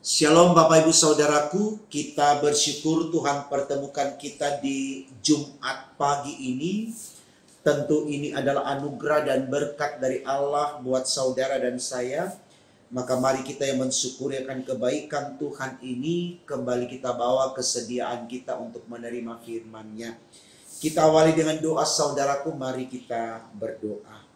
Shalom Bapak Ibu Saudaraku, kita bersyukur Tuhan pertemukan kita di Jumat pagi ini. Tentu ini adalah anugerah dan berkat dari Allah buat saudara dan saya. Maka mari kita yang mensyukuri akan kebaikan Tuhan ini, kembali kita bawa kesediaan kita untuk menerima firman-Nya. Kita awali dengan doa saudaraku, mari kita berdoa.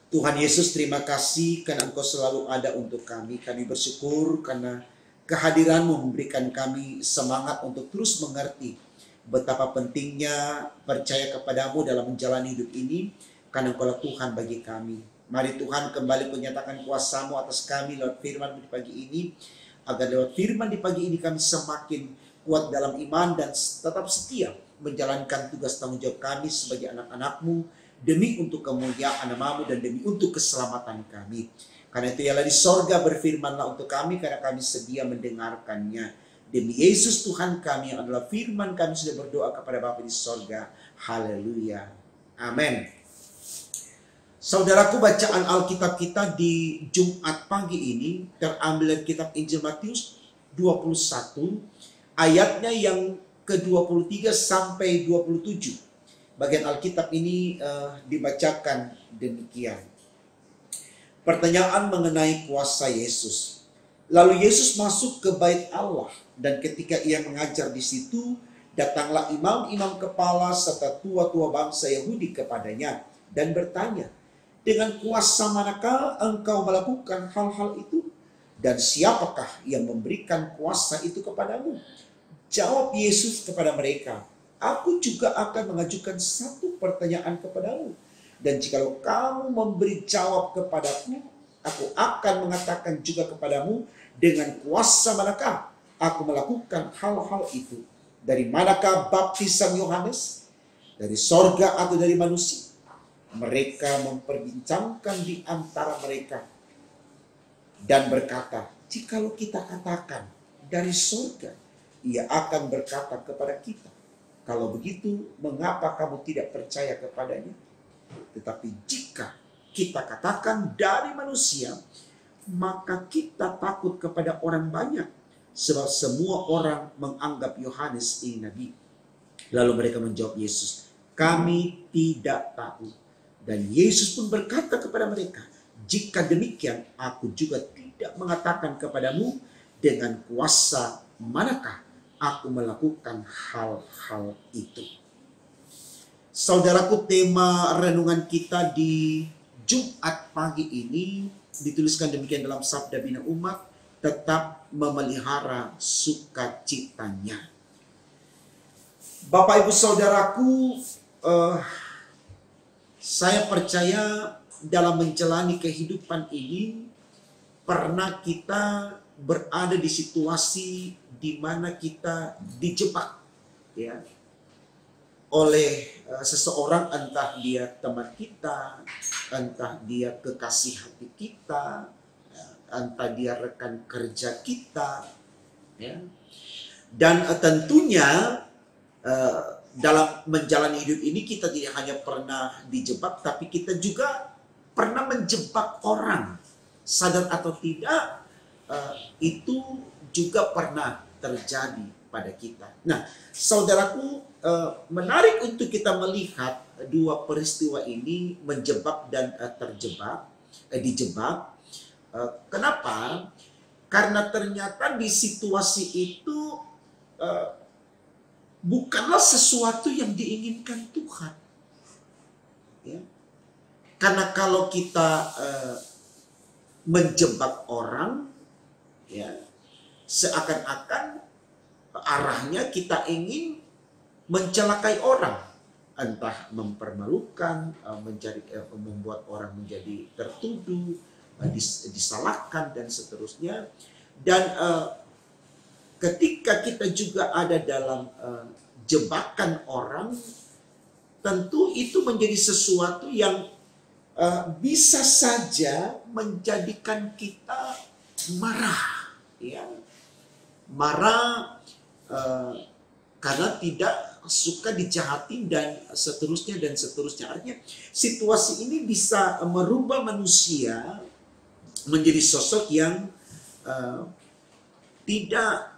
Tuhan Yesus, terima kasih karena Engkau selalu ada untuk kami. Kami bersyukur karena kehadiran-Mu memberikan kami semangat untuk terus mengerti betapa pentingnya percaya kepadamu dalam menjalani hidup ini, karena Engkau Tuhan bagi kami. Mari Tuhan kembali menyatakan kuasa-Mu atas kami lewat firman di pagi ini, agar lewat firman di pagi ini kami semakin kuat dalam iman dan tetap setia menjalankan tugas tanggung jawab kami sebagai anak-anak-Mu, demi untuk kemuliaan nama-Mu dan demi untuk keselamatan kami. Karena itu ialah di sorga berfirmanlah untuk kami, karena kami sedia mendengarkannya. Demi Yesus Tuhan kami yang adalah firman, kami sudah berdoa kepada Bapa di sorga. Haleluya. Amin. Saudaraku, bacaan Alkitab kita di Jumat pagi ini terambil dari kitab Injil Matius 21, ayatnya yang ke-23 sampai 27. Bagian Alkitab ini dibacakan demikian. Pertanyaan mengenai kuasa Yesus. Lalu Yesus masuk ke bait Allah, dan ketika ia mengajar di situ, datanglah imam-imam kepala serta tua-tua bangsa Yahudi kepadanya dan bertanya, dengan kuasa manakah engkau melakukan hal-hal itu? Dan siapakah yang memberikan kuasa itu kepadamu? Jawab Yesus kepada mereka, aku juga akan mengajukan satu pertanyaan kepadamu. Dan jikalau kamu memberi jawab kepadaku, aku akan mengatakan juga kepadamu, dengan kuasa manakah aku melakukan hal-hal itu. Dari manakah baptisan Yohanes? Dari sorga atau dari manusia? Mereka memperbincangkan di antara mereka dan berkata, jikalau kita katakan dari sorga, ia akan berkata kepada kita, kalau begitu, mengapa kamu tidak percaya kepadanya? Tetapi jika kita katakan dari manusia, maka kita takut kepada orang banyak, sebab semua orang menganggap Yohanes ini nabi. Lalu mereka menjawab Yesus, kami tidak tahu. Dan Yesus pun berkata kepada mereka, jika demikian, aku juga tidak mengatakan kepadamu dengan kuasa manakah aku melakukan hal-hal itu. Saudaraku, tema renungan kita di Jumat pagi ini dituliskan demikian dalam Sabda Bina Umat, tetap memelihara sukacitanya. Bapak Ibu Saudaraku, saya percaya dalam menjalani kehidupan ini pernah kita berada di situasi di mana kita dijebak ya oleh seseorang, entah dia teman kita, entah dia kekasih hati kita, entah dia rekan kerja kita ya. Dan tentunya dalam menjalani hidup ini kita tidak hanya pernah dijebak, tapi kita juga pernah menjebak orang, sadar atau tidak. Itu juga pernah terjadi pada kita. Nah, saudaraku, menarik untuk kita melihat dua peristiwa ini, menjebak dan terjebak, dijebak. Kenapa? Karena ternyata di situasi itu bukanlah sesuatu yang diinginkan Tuhan. Ya. Karena kalau kita menjebak orang, ya, seakan-akan arahnya kita ingin mencelakai orang, entah mempermalukan, membuat orang menjadi tertuduh, disalahkan dan seterusnya. Dan ketika kita juga ada dalam jebakan orang, tentu itu menjadi sesuatu yang bisa saja menjadikan kita marah, ya, marah karena tidak suka dijahatin dan seterusnya dan seterusnya. Artinya situasi ini bisa merubah manusia menjadi sosok yang tidak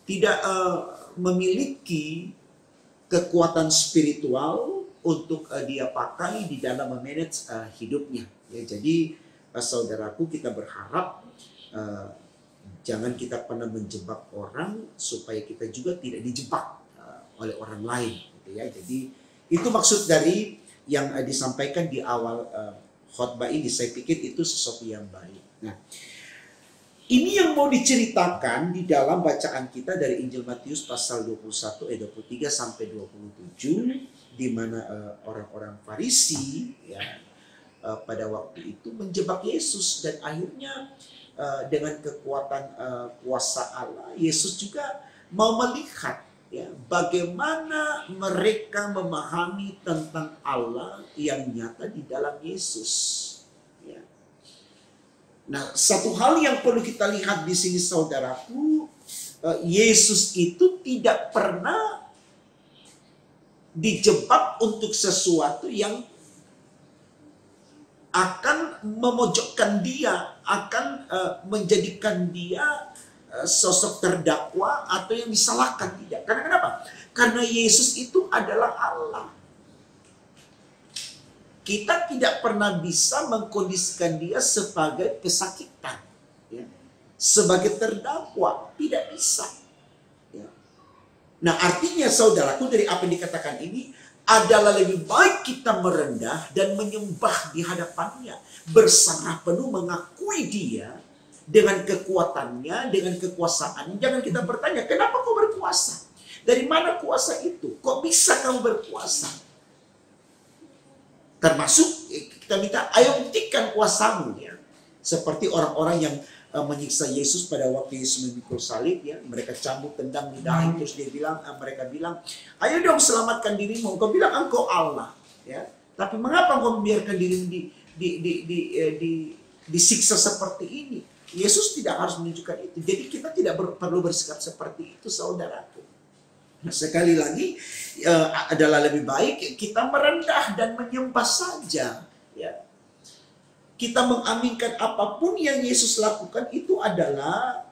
tidak memiliki kekuatan spiritual untuk dia pakai di dalam memanage hidupnya. Ya, jadi saudaraku, kita berharap jangan kita pernah menjebak orang supaya kita juga tidak dijebak oleh orang lain. Gitu ya. Jadi itu maksud dari yang disampaikan di awal khotbah ini. Saya pikir itu sesuatu yang baik. Nah, ini yang mau diceritakan di dalam bacaan kita dari Injil Matius pasal 21 ayat 23 sampai 27, di mana orang-orang Farisi ya pada waktu itu menjebak Yesus, dan akhirnya dengan kekuatan kuasa Allah, Yesus juga mau melihat ya bagaimana mereka memahami tentang Allah yang nyata di dalam Yesus. Nah, satu hal yang perlu kita lihat di sini saudaraku, Yesus itu tidak pernah dijebak untuk sesuatu yang akan memojokkan dia, akan menjadikan dia sosok terdakwa atau yang disalahkan, tidak. Karena kenapa? Karena Yesus itu adalah Allah. Kita tidak pernah bisa mengkondisikan dia sebagai pesakitan, ya. Sebagai terdakwa, tidak bisa. Ya. Nah, artinya saudaraku, dari apa yang dikatakan ini adalah lebih baik kita merendah dan menyembah di hadapannya, berserah penuh mengakui dia dengan kekuatannya, dengan kekuasaannya. Jangan kita bertanya, kenapa kau berkuasa? Dari mana kuasa itu? Kok bisa kamu berkuasa? Termasuk kita minta, ayo buktikan kuasamu ya. Seperti orang-orang yang menyiksa Yesus pada waktu Yesus memikul salib ya. Mereka cambuk, tendang, lidah, terus mereka bilang, ayo dong selamatkan dirimu. Engkau bilang engkau Allah ya. Tapi mengapa engkau membiarkan dirimu disiksa seperti ini? Yesus tidak harus menunjukkan itu. Jadi kita tidak perlu bersikap seperti itu, saudaraku. Nah, sekali lagi adalah lebih baik kita merendah dan menyembah saja ya. Kita mengaminkan apapun yang Yesus lakukan itu adalah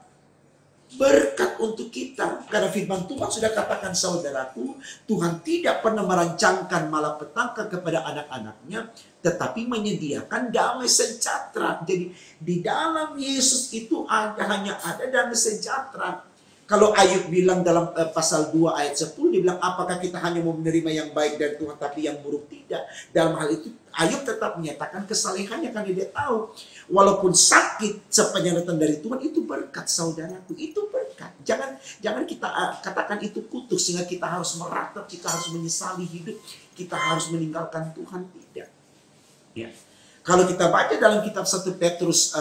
berkat untuk kita. Karena firman Tuhan sudah katakan saudaraku, Tuhan tidak pernah merancangkan malapetaka kepada anak-anaknya, tetapi menyediakan damai sejahtera. Jadi di dalam Yesus itu hanya ada damai sejahtera. Kalau Ayub bilang dalam pasal 2 ayat 10, dia bilang, apakah kita hanya mau menerima yang baik dari Tuhan tapi yang buruk tidak? Dalam hal itu Ayub tetap menyatakan kesalehannya karena dia tahu walaupun sakit sepanjang datang dari Tuhan itu berkat, saudaraku, itu berkat. Jangan kita katakan itu kutuk sehingga kita harus meratap, kita harus menyesali hidup, kita harus meninggalkan Tuhan, tidak. Ya. Kalau kita baca dalam kitab 1 Petrus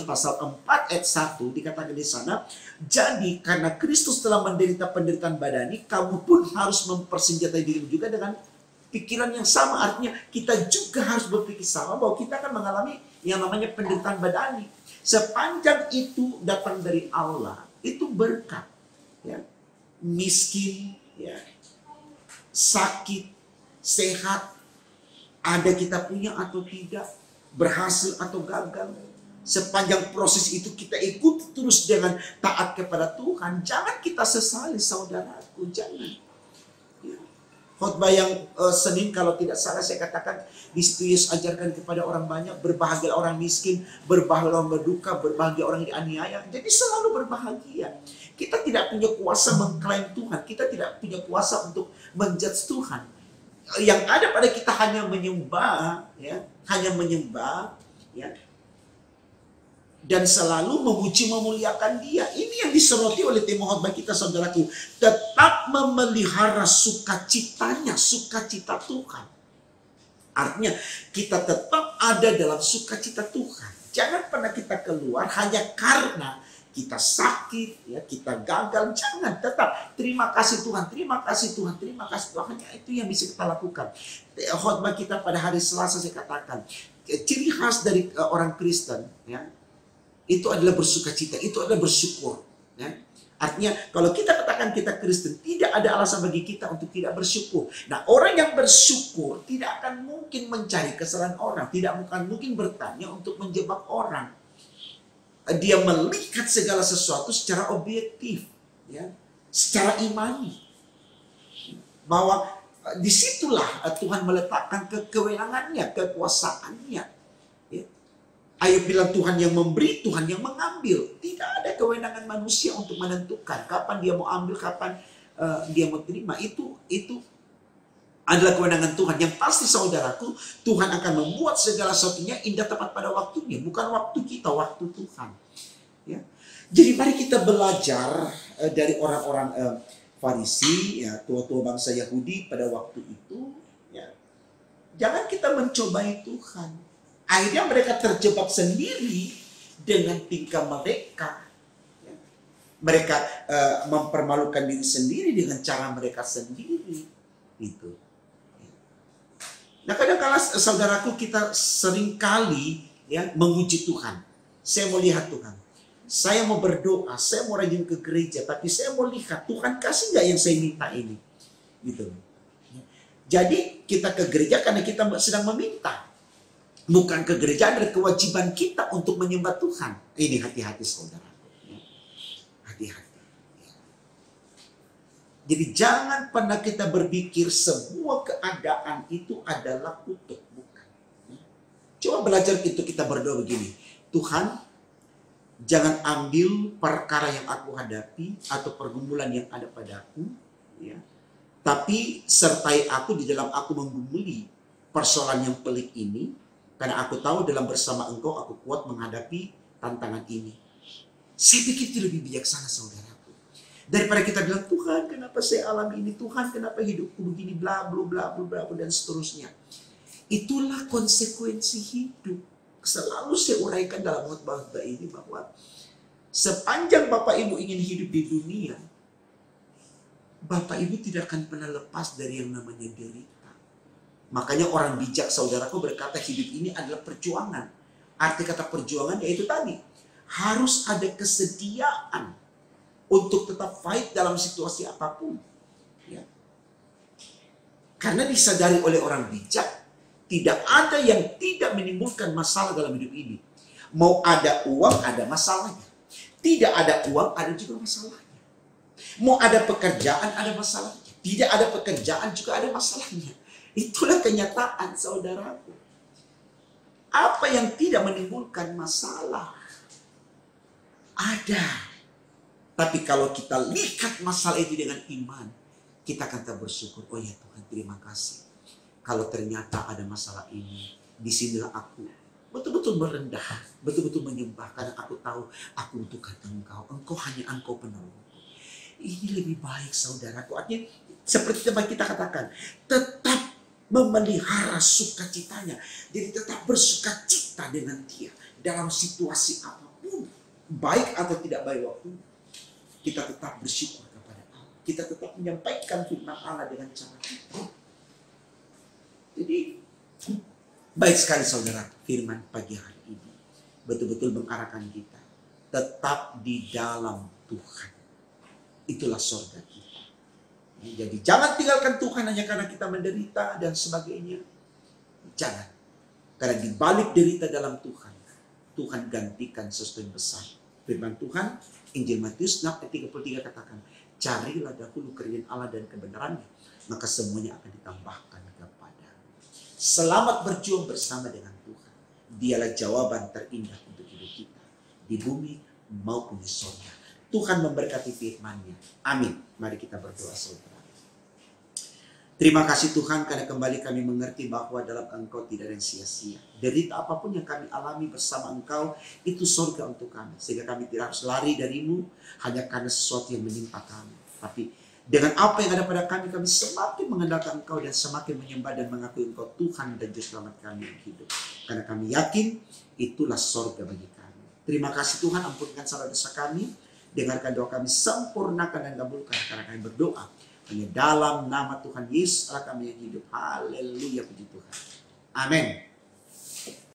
pasal 4 ayat 1 dikatakan di sana, jadi karena Kristus telah menderita penderitaan badani, kamu pun harus mempersenjatai dirimu juga dengan pikiran yang sama. Artinya kita juga harus berpikir sama bahwa kita akan mengalami yang namanya penderitaan badani. Sepanjang itu datang dari Allah, itu berkat. Ya. Miskin, ya. Sakit, sehat, ada kita punya atau tidak, berhasil atau gagal. Sepanjang proses itu kita ikuti terus dengan taat kepada Tuhan. Jangan kita sesali, saudaraku, jangan. Ya. Khotbah yang Senin kalau tidak salah saya katakan, di situ Yesus ajarkan kepada orang banyak, berbahagia orang miskin, berbahagia orang berduka, berbahagia orang yang dianiaya. Jadi selalu berbahagia. Kita tidak punya kuasa mengklaim Tuhan, kita tidak punya kuasa untuk menjudge Tuhan. Yang ada pada kita hanya menyembah, ya, hanya menyembah, ya. Dan selalu memuji memuliakan dia. Ini yang disoroti oleh tema khotbah kita, saudaraku. Tetap memelihara sukacitanya, sukacita Tuhan. Artinya kita tetap ada dalam sukacita Tuhan. Jangan pernah kita keluar hanya karena kita sakit, ya, kita gagal. Jangan, tetap terima kasih Tuhan, terima kasih Tuhan, terima kasih Tuhan. Hanya itu yang bisa kita lakukan. Khotbah kita pada hari Selasa saya katakan, ciri khas dari orang Kristen, ya, itu adalah bersukacita, itu adalah bersyukur. Ya. Artinya kalau kita katakan kita Kristen, tidak ada alasan bagi kita untuk tidak bersyukur. Nah, orang yang bersyukur tidak akan mungkin mencari kesalahan orang, tidak akan mungkin bertanya untuk menjebak orang. Dia melihat segala sesuatu secara objektif, ya, secara imani. Bahwa disitulah Tuhan meletakkan kewenangannya, kekuasaannya. Ya. Ayub bilang Tuhan yang memberi, Tuhan yang mengambil. Tidak ada kewenangan manusia untuk menentukan kapan dia mau ambil, kapan dia mau terima. Itu adalah kewenangan Tuhan. Yang pasti saudaraku, Tuhan akan membuat segala sesuatunya indah tepat pada waktunya. Bukan waktu kita, waktu Tuhan. Ya. Jadi mari kita belajar dari orang-orang Farisi, ya, tua-tua bangsa Yahudi pada waktu itu. Ya. Jangan kita mencobai Tuhan. Akhirnya mereka terjebak sendiri dengan tingkah mereka. Ya. Mereka mempermalukan diri sendiri dengan cara mereka sendiri. Itu. Nah, kadang-kala saudaraku, kita seringkali ya menguji Tuhan. Saya mau lihat Tuhan. Saya mau berdoa, saya mau rajin ke gereja, tapi saya mau lihat Tuhan kasih nggak yang saya minta ini. Gitu. Jadi kita ke gereja karena kita sedang meminta. Bukan ke gereja adalah kewajiban kita untuk menyembah Tuhan. Ini hati-hati saudaraku. Hati-hati. Jadi jangan pernah kita berpikir semua keadaan itu adalah kutuk. Bukan. Coba belajar itu, kita berdoa begini. Tuhan, jangan ambil perkara yang aku hadapi atau pergumulan yang ada padaku. Ya. Tapi sertai aku di dalam aku menggumuli persoalan yang pelik ini. Karena aku tahu dalam bersama Engkau aku kuat menghadapi tantangan ini. Saya pikir itu lebih bijaksana saudara. Daripada kita bilang, Tuhan kenapa saya alami ini, Tuhan kenapa hidupku begini, bla bla bla bla bla dan seterusnya. Itulah konsekuensi hidup. Selalu saya uraikan dalam khotbah ini bahwa sepanjang Bapak Ibu ingin hidup di dunia, Bapak Ibu tidak akan pernah lepas dari yang namanya derita. Makanya orang bijak saudaraku berkata hidup ini adalah perjuangan. Arti kata perjuangan yaitu tadi, harus ada kesediaan untuk tetap fight dalam situasi apapun. Ya. Karena disadari oleh orang bijak, tidak ada yang tidak menimbulkan masalah dalam hidup ini. Mau ada uang, ada masalahnya. Tidak ada uang, ada juga masalahnya. Mau ada pekerjaan, ada masalahnya. Tidak ada pekerjaan, juga ada masalahnya. Itulah kenyataan saudaraku. Apa yang tidak menimbulkan masalah? Ada. Tapi kalau kita lihat masalah itu dengan iman, kita akan tetap bersyukur. Oh ya Tuhan, terima kasih. Kalau ternyata ada masalah ini, disinilah aku betul-betul merendah, betul-betul menyembah. Karena aku tahu aku butuhkan Engkau. Engkau hanya Engkau penolong. Ini lebih baik saudaraku. Artinya seperti tempat kita katakan, tetap memelihara sukacitanya. Jadi tetap bersukacita dengan Dia dalam situasi apapun, baik atau tidak baik waktu. Kita tetap bersyukur kepada Allah. Kita tetap menyampaikan firman Allah dengan cara kita. Jadi, baik sekali saudara, firman pagi hari ini betul-betul mengarahkan kita. Tetap di dalam Tuhan. Itulah surga kita. Jadi jangan tinggalkan Tuhan hanya karena kita menderita dan sebagainya. Jangan. Karena di balik derita dalam Tuhan, Tuhan gantikan sesuatu yang besar. Firman Tuhan, Injil Matius 6 ayat 33 katakan, carilah dahulu kerajaan Allah dan kebenarannya, maka semuanya akan ditambahkan kepadamu. Selamat berjuang bersama dengan Tuhan. Dialah jawaban terindah untuk hidup kita di bumi maupun di surga. Tuhan memberkati firman-Nya. Amin. Mari kita berdoa saudara. Terima kasih Tuhan karena kembali kami mengerti bahwa dalam Engkau tidak ada yang sia-sia. Derita apapun yang kami alami bersama Engkau itu surga untuk kami. Sehingga kami tidak harus lari darimu hanya karena sesuatu yang menimpa kami. Tapi dengan apa yang ada pada kami semakin mengandalkan Engkau dan semakin menyembah dan mengakui Engkau Tuhan dan Juru Selamat kami yang hidup. Karena kami yakin itulah surga bagi kami. Terima kasih Tuhan, ampunkan salah dosa kami. Dengarkan doa kami, sempurnakan dan kabulkan karena kami berdoa hanya dalam nama Tuhan Yesus Allah kami yang hidup. Haleluya, puji Tuhan. Amin.